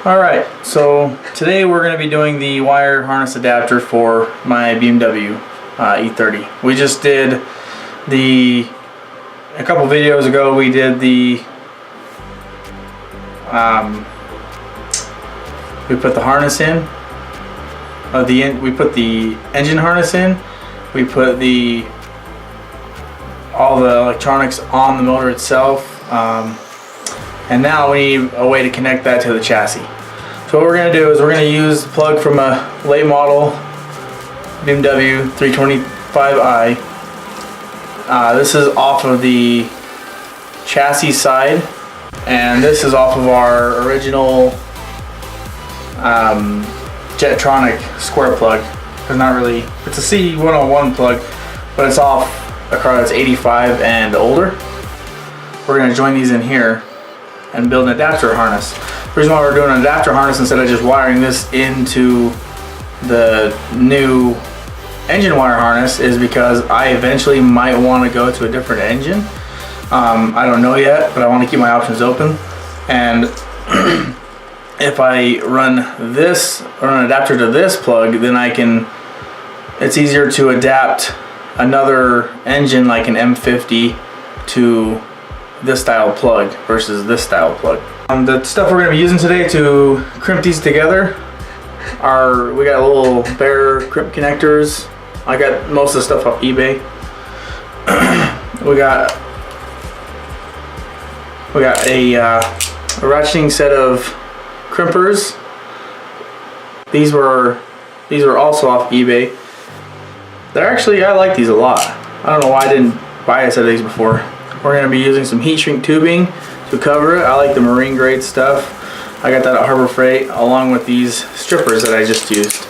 Alright, so today we're going to be doing the wire harness adapter for my BMW E30. We just did a couple videos ago we did the we put the harness in, we put the engine harness in, we put all the electronics on the motor itself, and now we need a way to connect that to the chassis. So what we're going to do is we're going to use the plug from a late model BMW 325i. This is off of the chassis side, and this is off of our original Motronic square plug. It's not really, it's a C101 plug, but it's off a car that's 85 and older. We're going to join these in here and build an adapter harness. The reason why we're doing an adapter harness instead of just wiring this into the new engine wire harness is because I eventually might want to go to a different engine. I don't know yet, but I want to keep my options open. And if I run an adapter to this plug, then it's easier to adapt another engine like an M50 to this style plug versus this style plug. The stuff we're going to be using today to crimp these together we got little bare crimp connectors. I got most of the stuff off eBay. we got a ratcheting set of crimpers. These were also off eBay. I like these a lot. I don't know why I didn't buy a set of these before. We're going to be using some heat shrink tubing to cover it. I like the marine grade stuff. I got that at Harbor Freight along with these strippers that I just used.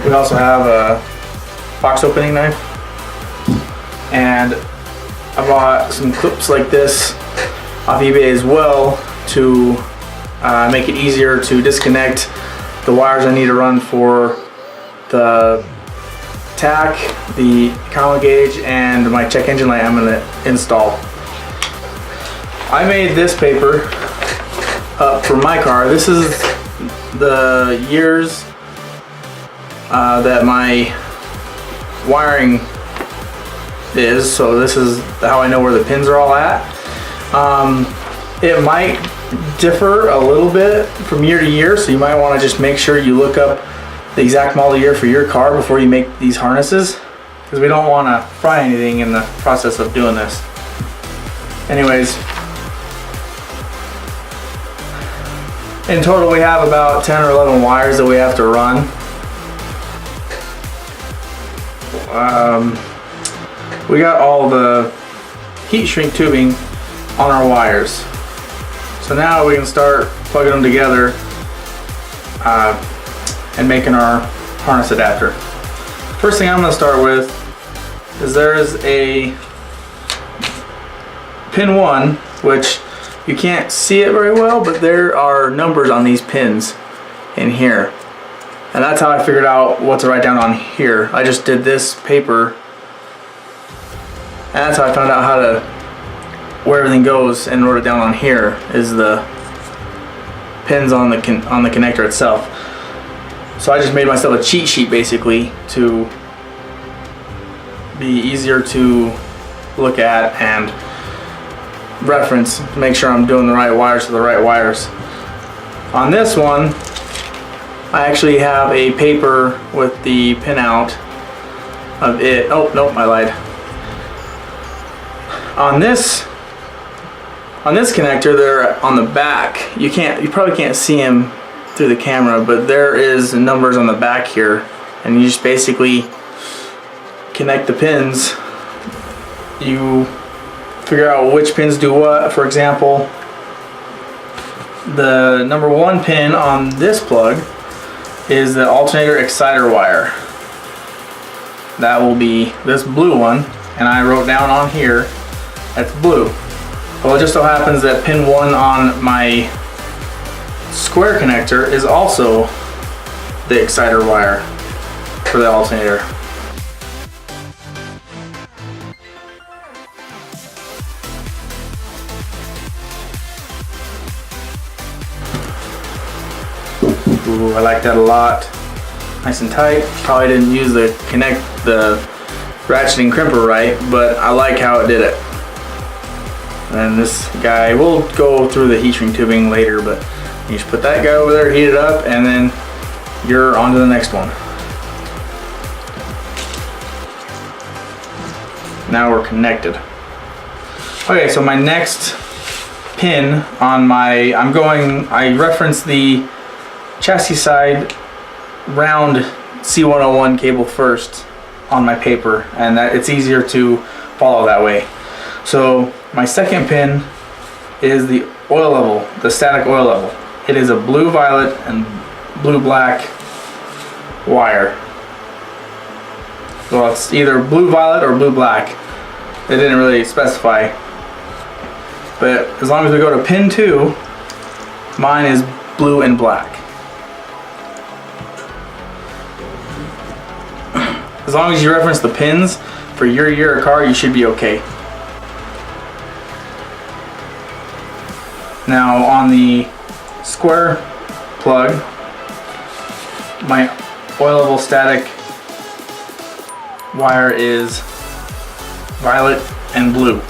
We also have a box opening knife, and I bought some clips like this off eBay as well to make it easier to disconnect the wires I need to run for the tach, the column gauge, and my check engine light I'm going to install. I made this paper up for my car. This is the years that my wiring is, so this is how I know where the pins are all at. It might differ a little bit from year to year, so you might want to just make sure you look up the exact model year for your car before you make these harnesses, because we don't want to fry anything in the process of doing this. Anyways, in total we have about 10 or 11 wires that we have to run. We got all the heat shrink tubing on our wires, so now we can start plugging them together and making our harness adapter. First thing I'm going to start with is there is a pin 1, which you can't see it very well, but there are numbers on these pins in here, and that's how I figured out what to write down on here. I just did this paper, and that's how I found out where everything goes, and wrote it down on here is the pins on the connector itself. So I just made myself a cheat sheet basically to be easier to look at and reference to make sure I'm doing the right wires to the right wires. On this one, I actually have a paper with the pin out of it. Oh, nope, I lied. On this connector, they're on the back. You probably can't see them through the camera, but there is numbers on the back here, and you just basically connect the pins. You figure out which pins do what. For example, the number 1 pin on this plug is the alternator exciter wire. That will be this blue one, and I wrote down on here that's blue. Well, it just so happens that pin 1 on my square connector is also the exciter wire for the alternator. Ooh, I like that a lot. Nice and tight. Probably didn't use the ratcheting crimper right, but I like how it did it. And this guy, we'll go through the heat shrink tubing later, but you just put that guy over there, heat it up, and then you're on to the next one. Now we're connected. Okay, so my next pin on my, I referenced the chassis side round C101 cable first on my paper, and that it's easier to follow that way. So my second pin is the oil level, the static oil level. It is a blue violet and blue black wire. Well, it's either blue violet or blue black. It didn't really specify. But as long as we go to pin 2, mine is blue and black. As long as you reference the pins for your year of car, you should be okay. Now on the square plug, my oil level static wire is violet and blue.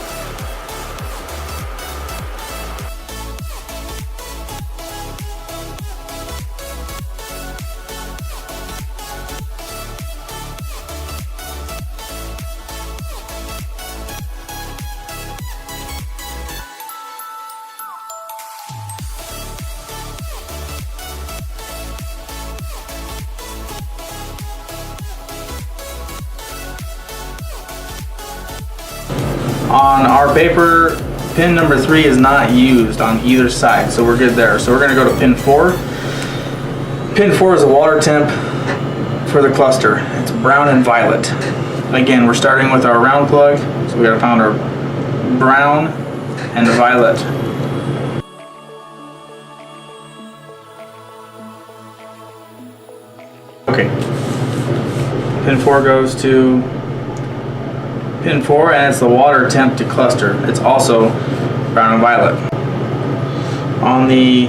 On our paper, pin number 3 is not used on either side, so we're good there. So we're gonna go to pin 4. Pin 4 is a water temp for the cluster. It's brown and violet. Again, we're starting with our round plug, so we gotta find our brown and violet. Okay. Pin 4 goes to pin 4, and it's the water temp to cluster. It's also brown and violet. On the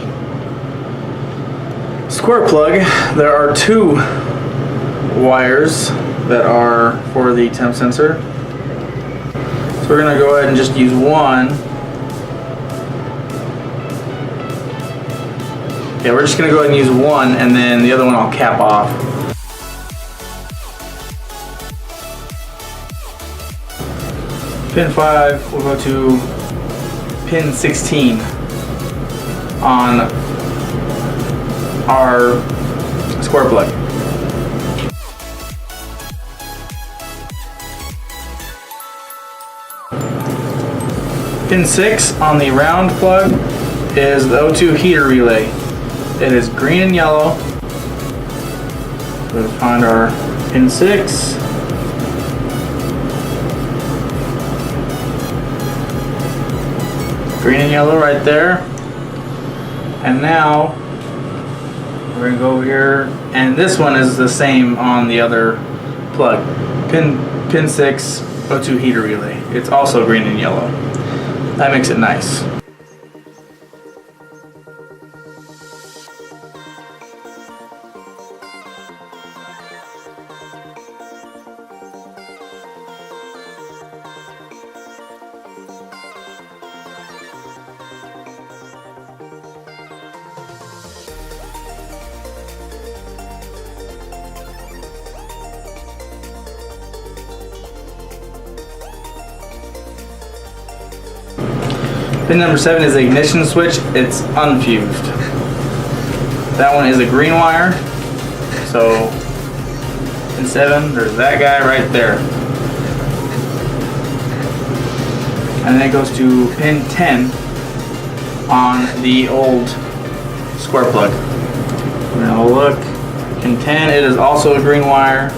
square plug, there are 2 wires that are for the temp sensor. So we're gonna go ahead and just use one. Yeah, we're just gonna go ahead and use one, and then the other one I'll cap off. Pin 5, we'll go to pin 16 on our square plug. Pin 6 on the round plug is the O2 heater relay. It is green and yellow. So we'll find our pin 6. Green and yellow right there. And now we're gonna go over here, and this one is the same on the other plug. Pin 6 O2 heater relay. It's also green and yellow. That makes it nice. Pin number 7 is the ignition switch. It's unfused. That one is a green wire. So pin 7, there's that guy right there. And then it goes to pin 10 on the old square plug. Now look, pin 10, it is also a green wire.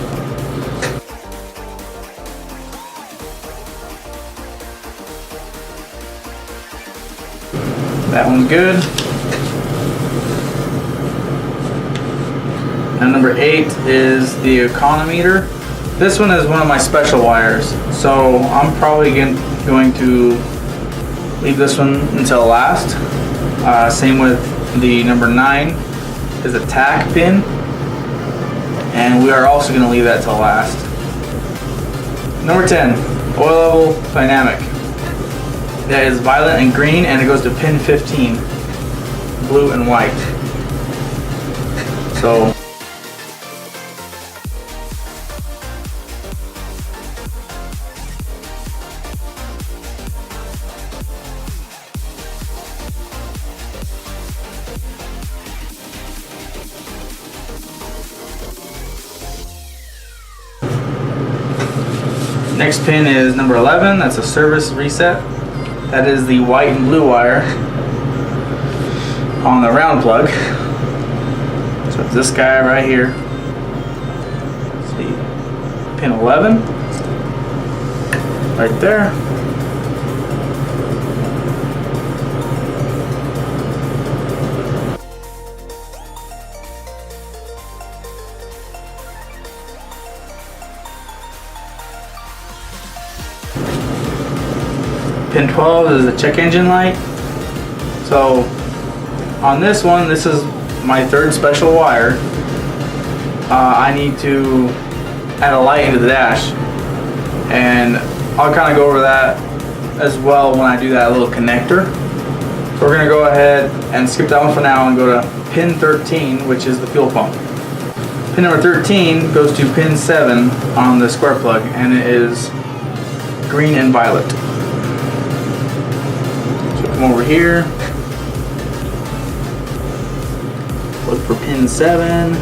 That one's good. And number 8 is the econometer. This one is one of my special wires, so I'm probably going to leave this one until last. Same with the number 9. is a tack pin, and we are also going to leave that till last. Number 10, oil level dynamic. That is violet and green, and it goes to pin 15, blue and white. So next pin is number 11, that's a service reset. That is the white and blue wire on the round plug. So it's this guy right here. Let's see, pin 11, right there. Pin 12 is the check engine light. So on this one, this is my third special wire. I need to add a light into the dash, and I'll kind of go over that as well when I do that little connector. So we're going to go ahead and skip that one for now and go to pin 13, which is the fuel pump. Pin number 13 goes to pin 7 on the square plug, and it is green and violet. Come over here, look for pin 7.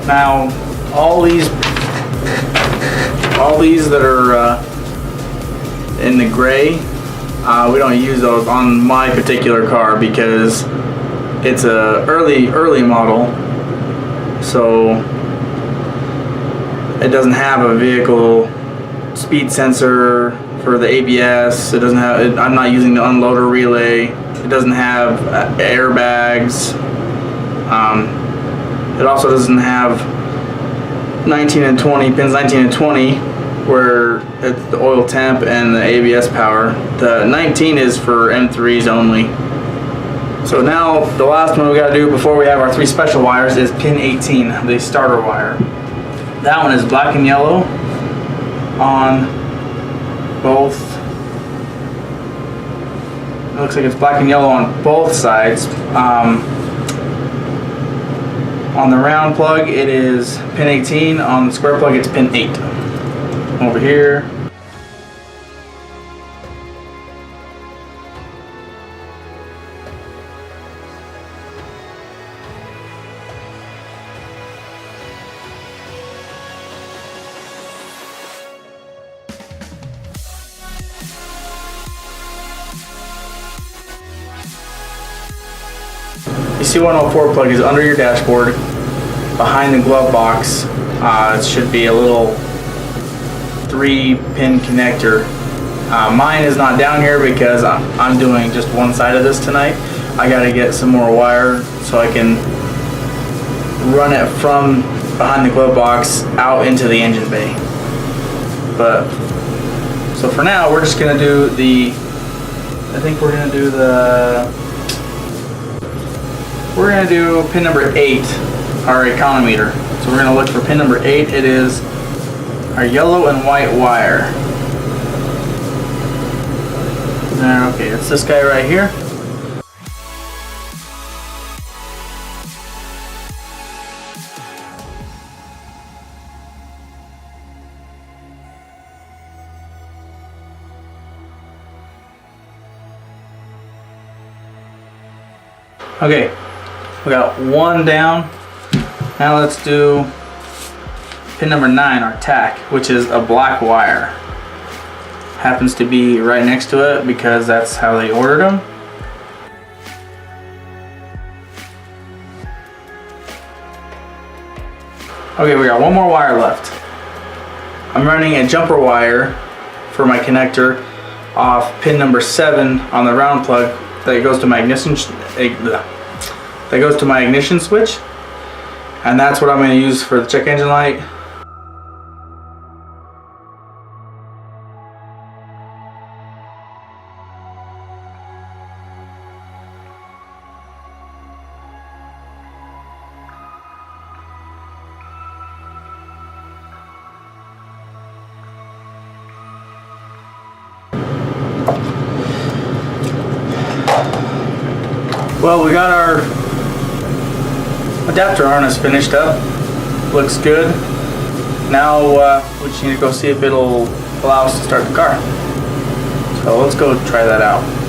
Now, all these that are in the gray, we don't use those on my particular car because it's a early model, so it doesn't have a vehicle speed sensor for the ABS. It doesn't have. I'm not using the unloader relay. It doesn't have airbags. It also doesn't have 19 and 20, pins 19 and 20, where it's the oil temp and the ABS power. The 19 is for M3s only. So now the last one we gotta do before we have our 3 special wires is pin 18, the starter wire. That one is black and yellow on both. It looks like it's black and yellow on both sides. On the round plug, it is pin 18. On the square plug, it's pin 8. Over here. The C104 plug is under your dashboard, behind the glove box. It should be a little 3-pin connector. Mine is not down here because I'm doing just one side of this tonight. I gotta get some more wire so I can run it from behind the glove box out into the engine bay. But so for now, we're just gonna do the. I think we're gonna do the. We're going to do pin number 8, our econometer. So we're going to look for pin number 8. It is our yellow and white wire. Okay, it's this guy right here. Okay. We got one down. Now let's do pin number 9, our tack, which is a black wire. Happens to be right next to it because that's how they ordered them. Okay, we got one more wire left. I'm running a jumper wire for my connector off pin number 7 on the round plug that goes to my ignition switch, and that's what I'm going to use for the check engine light. Well, we got our adapter harness finished up. Looks good. Now we just need to go see if it'll allow us to start the car. So let's go try that out.